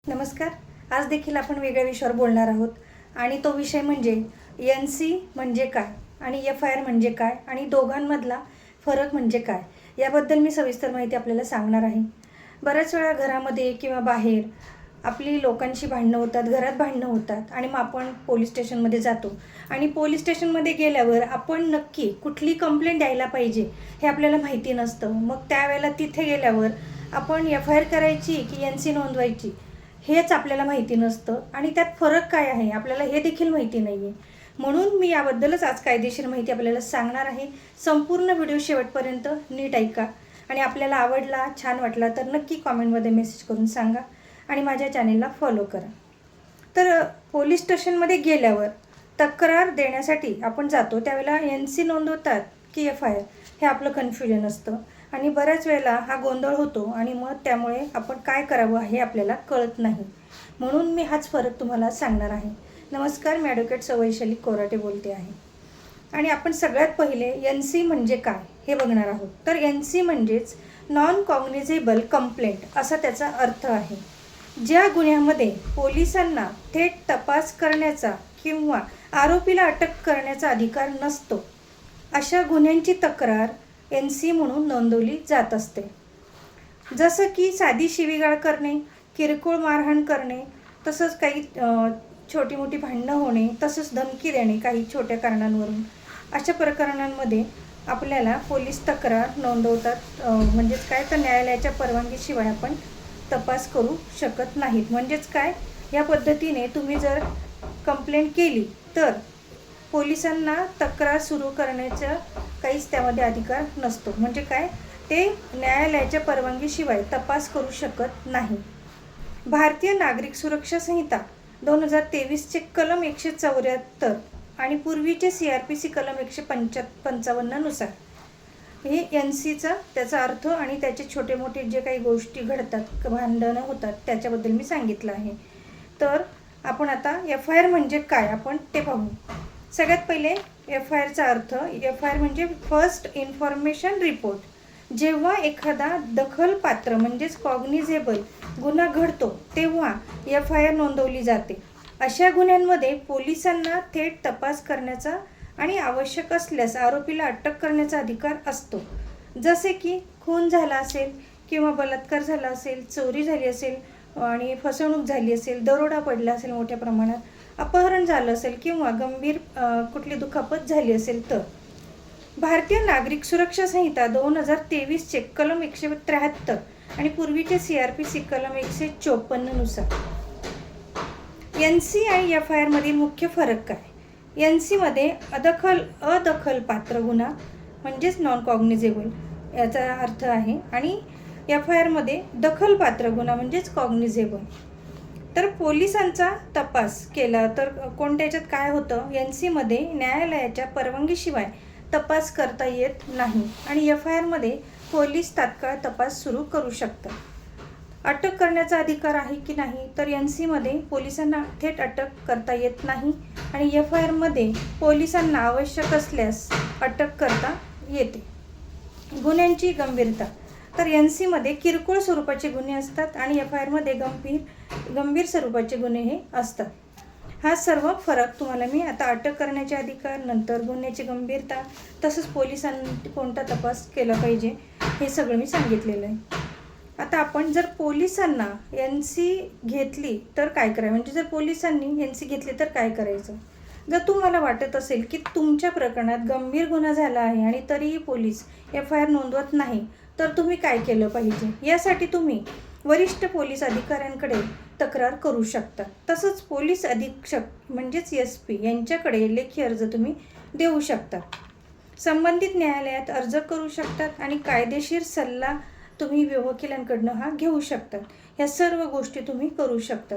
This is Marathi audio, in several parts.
नमस्कार. आज देखील आपण वेगळ्या विषयावर बोलणार आहोत आणि तो विषय म्हणजे NC म्हणजे काय आणि FIR म्हणजे काय आणि दोघांमधला फरक म्हणजे काय याबद्दल मी सविस्तर माहिती आपल्याला सांगणार आहे. बऱ्याच वेळा घरामध्ये किंवा बाहेर आपली लोकांशी भांडणं होतात, घरात भांडणं होतात आणि मग आपण पोलीस स्टेशनमध्ये जातो आणि पोलीस स्टेशनमध्ये गेल्यावर आपण नक्की कुठली कंप्लेंट द्यायला पाहिजे हे आपल्याला माहिती नसतं. मग त्यावेळेला तिथे गेल्यावर आपण FIR करायची की NC नोंदवायची हेच आपल्याला माहिती नसतं आणि त्यात फरक काय आहे आपल्याला हे देखील माहिती नाही आहे. म्हणून मी याबद्दलच आज कायदेशीर माहिती आपल्याला सांगणार आहे. संपूर्ण व्हिडिओ शेवटपर्यंत नीट ऐका आणि आपल्याला आवडला, छान वाटला तर नक्की कॉमेंटमध्ये मेसेज करून सांगा आणि माझ्या चॅनेलला फॉलो करा. तर पोलीस स्टेशनमध्ये गेल्यावर तक्रार देण्यासाठी आपण जातो त्यावेळेला NC नोंदवतात की FIR हे आपलं कन्फ्युजन असतं आणि बऱ्याच वेळेला हा गोंधळ होतो आणि मग त्यामुळे आपण काय करावं हे आपल्याला कळत नाही. म्हणून मी हाच फरक तुम्हाला सांगणार आहे. नमस्कार, मी ॲडव्होकेट वैशाली कोराटे बोलते आहे आणि आपण सगळ्यात पहिले NC म्हणजे काय हे बघणार आहोत. तर NC म्हणजेच नॉन कॉग्निझेबल कंप्लेंट असा त्याचा अर्थ आहे. ज्या गुन्ह्यामध्ये पोलिसांना थेट तपास करण्याचा किंवा आरोपीला अटक करण्याचा अधिकार नसतो अशा गुन्ह्यांची तक्रार NC म्हणून नोंदवली जात असते. जसं की साधी शिवीगाळ करणे, किरकोळ मारहाण करणे, तसंच काही छोटी मोठी भांडणं होणे, तसंच धमकी देणे काही छोट्या कारणांवरून, अशा प्रकरणांमध्ये आपल्याला पोलीस तक्रार नोंदवतात. म्हणजेच काय तर न्यायालयाच्या परवानगीशिवाय आपण तपास करू शकत नाहीत. म्हणजेच काय, या पद्धतीने तुम्ही जर कंप्लेंट केली तर पोलिसांना तक्रार सुरू करण्याचा काहीच त्यामध्ये अधिकार नसतो. म्हणजे काय, ते न्यायालयाच्या परवानगीशिवाय तपास करू शकत नाही. भारतीय नागरिक सुरक्षा संहिता 2023चे कलम 174 आणि पूर्वीचे CRPC कलम 155 नुसार हे NCचा त्याचा अर्थ आणि त्याचे छोटे मोठे जे काही गोष्टी घडतात, भांडणं होतात, त्याच्याबद्दल मी सांगितलं आहे. तर आपण आता FIR म्हणजे काय आपण ते पाहू. सगळ्यात पहिले FIRचा अर्थ. FIR म्हणजे फर्स्ट इन्फॉर्मेशन रिपोर्ट. जेव्हा एखादा दखलपात्र म्हणजेच कॉग्निझेबल गुन्हा घडतो तेव्हा FIR नोंदवली जाते. अशा गुन्ह्यांमध्ये पोलिसांना थेट तपास करण्याचा आणि आवश्यक असल्यास आरोपीला अटक करण्याचा अधिकार असतो. जसे की खून झाला असेल किंवा बलात्कार झाला असेल, चोरी झाली असेल आणि फसवणूक झाली असेल, दरोडा पडला असेल मोठ्या प्रमाणात, अपहरण झालं असेल किंवा गंभीर कुठली दुखापत झाली असेल तर. भारतीय नागरिक सुरक्षा संहिता 2023चे कलम 173 आणि पूर्वीचे CRPC कलम 154 नुसार NC आणि FIR मधील मुख्य फरक काय. NC मध्ये अदखलपात्र गुन्हा म्हणजेच नॉन कॉग्निझेबल याचा अर्थ आहे आणि FIR मध्ये दखलपात्र गुन्हा म्हणजेच कॉग्निझेबल. तर पोलिसांचा तपास केला तर कोणत्या याच्यात काय होतं, NC मध्ये न्यायालयाच्या परवानगीशिवाय तपास करता येत नाही आणि FIR मध्ये पोलीस तात्काळ तपास सुरू करू शकतात. अटक करण्याचा अधिकार आहे की नाही, तर NC मध्ये पोलिसांना थेट अटक करता येत नाही आणि FIR मध्ये पोलिसांना आवश्यक असल्यास अटक करता येते. गुन्ह्यांची गंभीरता. तर NC मध्ये किरकोळ स्वरूपाचे गुन्हे असतात आणि FIR मध्ये गंभीर स्वरूपाचे गुन्हे हे असतात. हा सर्व फरक तुम्हाला मी आता अटक करण्याचे अधिकार, नंतर गुन्ह्याची गंभीरता, तसंच पोलिसांनी कोणता तपास केला पाहिजे हे सगळं मी सांगितलेलं आहे. आता आपण जर पोलिसांना NC घेतली तर काय करायचं, म्हणजे जर पोलिसांनी NC घेतली तर काय करायचं. जर तुम्हाला वाटत असेल की तुमच्या प्रकरणात गंभीर गुन्हा झाला आहे आणि तरीही पोलीस FIR नोंदवत नाही तर तुम्ही काय केलं पाहिजे, यासाठी तुम्ही वरिष्ठ पोलीस अधिकाऱ्यांकडे तक्रार करू शकता. तसंच पोलीस अधीक्षक म्हणजेच SP यांच्याकडे लेखी अर्ज तुम्ही देऊ शकता. संबंधित न्यायालयात अर्ज करू शकतात आणि कायदेशीर सल्ला तुम्ही वकिलांकडनं हा घेऊ शकतात. ह्या सर्व गोष्टी तुम्ही करू शकता.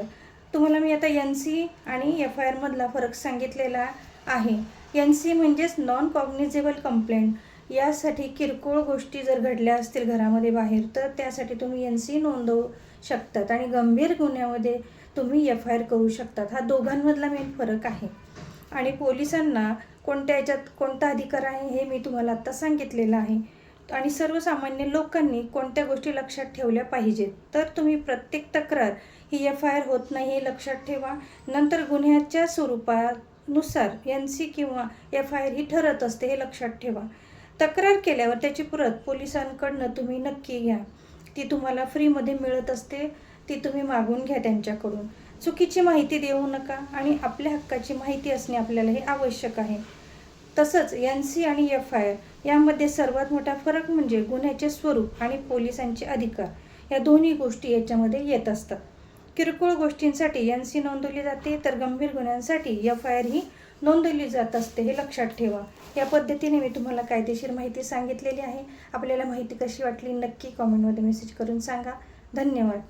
तुम्हाला मी आता NC आणि FIR मधला फरक सांगितलेला आहे. NC म्हणजेच नॉन कॉग्निझेबल कंप्लेंट. यासाठी किरकोळ गोष्टी जर घडल्या असतील घरामध्ये बाहेर तर त्यासाठी तुम्ही NC नोंदवू शकतात आणि गंभीर गुन्ह्यामध्ये तुम्ही FIR करू शकतात. हा दोघांमधला मेन फरक आहे आणि पोलिसांना कोणत्या याच्यात कोणता अधिकार आहे हे मी तुम्हाला आत्ता सांगितलेलं आहे. आणि सर्वसामान्य लोकांनी कोणत्या गोष्टी लक्षात ठेवल्या पाहिजेत. तर तुम्ही प्रत्येक तक्रार ही FIR होत नाही हे लक्षात ठेवा. नंतर गुन्ह्याच्या स्वरूपानुसार NC किंवा FIR ही ठरत असते हे लक्षात ठेवा. तक्रार केल्यावर त्याची प्रत पोलिसांकडनं तुम्ही नक्की घ्या. ती तुम्हाला फ्रीमध्ये मिळत असते, ती तुम्ही मागून घ्या त्यांच्याकडून. चुकीची माहिती देऊ नका आणि आपल्या हक्काची माहिती असणे आपल्याला हे आवश्यक आहे. तसंच NC आणि FIR यामध्ये सर्वात मोठा फरक म्हणजे गुन्ह्याचे स्वरूप आणि पोलिसांचे अधिकार या दोन्ही गोष्टी याच्यामध्ये येत असतात. किरकोळ गोष्टींसाठी NC नोंदवली जाते, तर गंभीर गुन्ह्यांसाठी FIR ही नोंदवली जात असते हे लक्षात ठेवा. या पद्धतीने मी तुम्हाला कायदेशीर माहिती सांगितलेली आहे. आपल्याला माहिती कशी वाटली नक्की कॉमेंटमध्ये मेसेज करून सांगा. धन्यवाद.